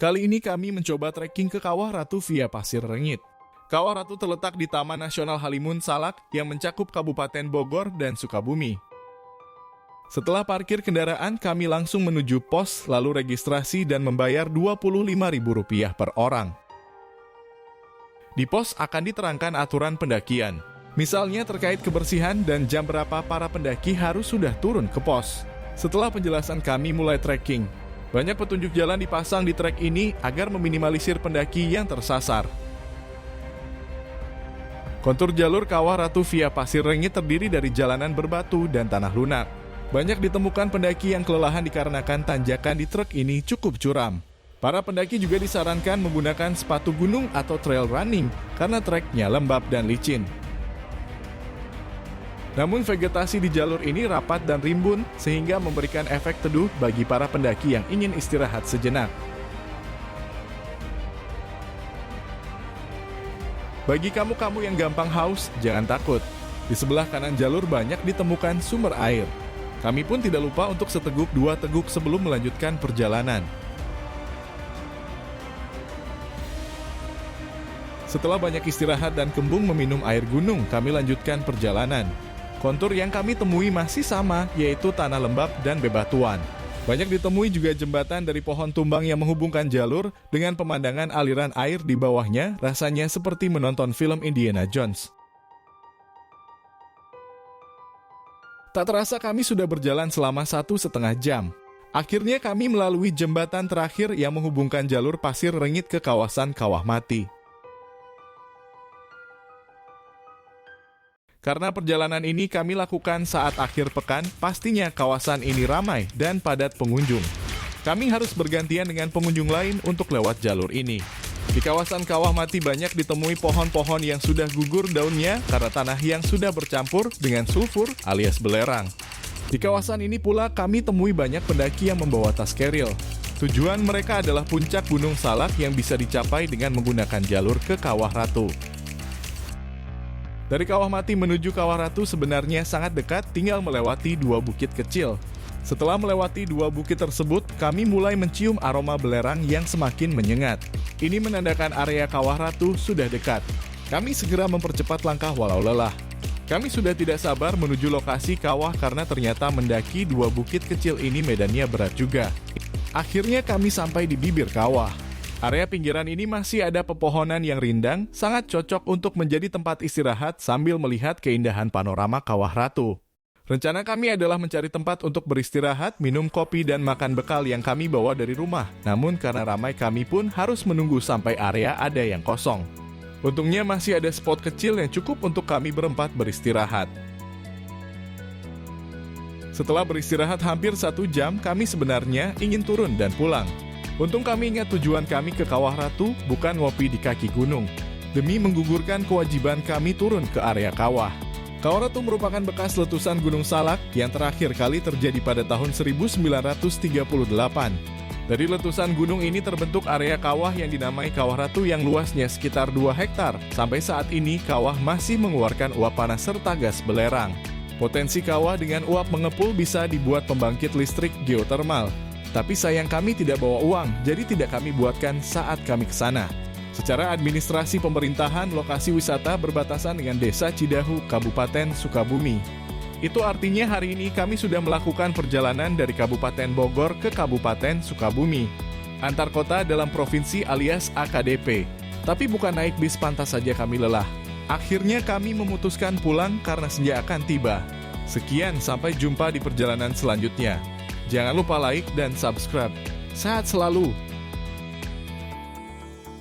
Kali ini kami mencoba trekking ke Kawah Ratu via Pasir Rengit. Kawah Ratu terletak di Taman Nasional Halimun Salak yang mencakup Kabupaten Bogor dan Sukabumi. Setelah parkir kendaraan, kami langsung menuju pos, lalu registrasi dan membayar Rp25.000 per orang. Di pos akan diterangkan aturan pendakian. Misalnya terkait kebersihan dan jam berapa para pendaki harus sudah turun ke pos. Setelah penjelasan kami mulai trekking. Banyak petunjuk jalan dipasang di trek ini agar meminimalisir pendaki yang tersasar. Kontur jalur Kawah Ratu via Pasir Rengit terdiri dari jalanan berbatu dan tanah lunak. Banyak ditemukan pendaki yang kelelahan dikarenakan tanjakan di trek ini cukup curam. Para pendaki juga disarankan menggunakan sepatu gunung atau trail running karena treknya lembab dan licin. Namun vegetasi di jalur ini rapat dan rimbun sehingga memberikan efek teduh bagi para pendaki yang ingin istirahat sejenak. Bagi kamu-kamu yang gampang haus, jangan takut. Di sebelah kanan jalur banyak ditemukan sumber air. Kami pun tidak lupa untuk seteguk 2 teguk sebelum melanjutkan perjalanan. Setelah banyak istirahat dan kembung meminum air gunung, kami lanjutkan perjalanan. Kontur yang kami temui masih sama, yaitu tanah lembab dan bebatuan. Banyak ditemui juga jembatan dari pohon tumbang yang menghubungkan jalur dengan pemandangan aliran air di bawahnya, rasanya seperti menonton film Indiana Jones. Tak terasa kami sudah berjalan selama 1,5 jam. Akhirnya kami melalui jembatan terakhir yang menghubungkan jalur Pasir Rengit ke kawasan Kawah Mati. Karena perjalanan ini kami lakukan saat akhir pekan, pastinya kawasan ini ramai dan padat pengunjung. Kami harus bergantian dengan pengunjung lain untuk lewat jalur ini. Di kawasan Kawah Mati banyak ditemui pohon-pohon yang sudah gugur daunnya karena tanah yang sudah bercampur dengan sulfur alias belerang. Di kawasan ini pula kami temui banyak pendaki yang membawa tas keril. Tujuan mereka adalah puncak Gunung Salak yang bisa dicapai dengan menggunakan jalur ke Kawah Ratu. Dari Kawah Mati menuju Kawah Ratu sebenarnya sangat dekat, tinggal melewati 2 bukit kecil. Setelah melewati 2 bukit tersebut, kami mulai mencium aroma belerang yang semakin menyengat. Ini menandakan area Kawah Ratu sudah dekat. Kami segera mempercepat langkah walau lelah. Kami sudah tidak sabar menuju lokasi kawah karena ternyata mendaki 2 bukit kecil ini medannya berat juga. Akhirnya kami sampai di bibir kawah. Area pinggiran ini masih ada pepohonan yang rindang, sangat cocok untuk menjadi tempat istirahat sambil melihat keindahan panorama Kawah Ratu. Rencana kami adalah mencari tempat untuk beristirahat, minum kopi dan makan bekal yang kami bawa dari rumah. Namun karena ramai kami pun harus menunggu sampai area ada yang kosong. Untungnya masih ada spot kecil yang cukup untuk kami berempat beristirahat. Setelah beristirahat hampir 1 jam, kami sebenarnya ingin turun dan pulang. Untung kami ingat tujuan kami ke Kawah Ratu bukan ngopi di kaki gunung. Demi menggugurkan kewajiban kami turun ke area kawah. Kawah Ratu merupakan bekas letusan Gunung Salak yang terakhir kali terjadi pada tahun 1938. Dari letusan gunung ini terbentuk area kawah yang dinamai Kawah Ratu yang luasnya sekitar 2 hektar. Sampai saat ini kawah masih mengeluarkan uap panas serta gas belerang. Potensi kawah dengan uap mengepul bisa dibuat pembangkit listrik geotermal. Tapi sayang kami tidak bawa uang, jadi tidak kami buatkan saat kami ke sana. Secara administrasi pemerintahan, lokasi wisata berbatasan dengan Desa Cidahu, Kabupaten Sukabumi. Itu artinya hari ini kami sudah melakukan perjalanan dari Kabupaten Bogor ke Kabupaten Sukabumi. Antar kota dalam provinsi alias AKDP. Tapi bukan naik bis pantas saja kami lelah. Akhirnya kami memutuskan pulang karena senja akan tiba. Sekian, sampai jumpa di perjalanan selanjutnya. Jangan lupa like dan subscribe. Sehat selalu.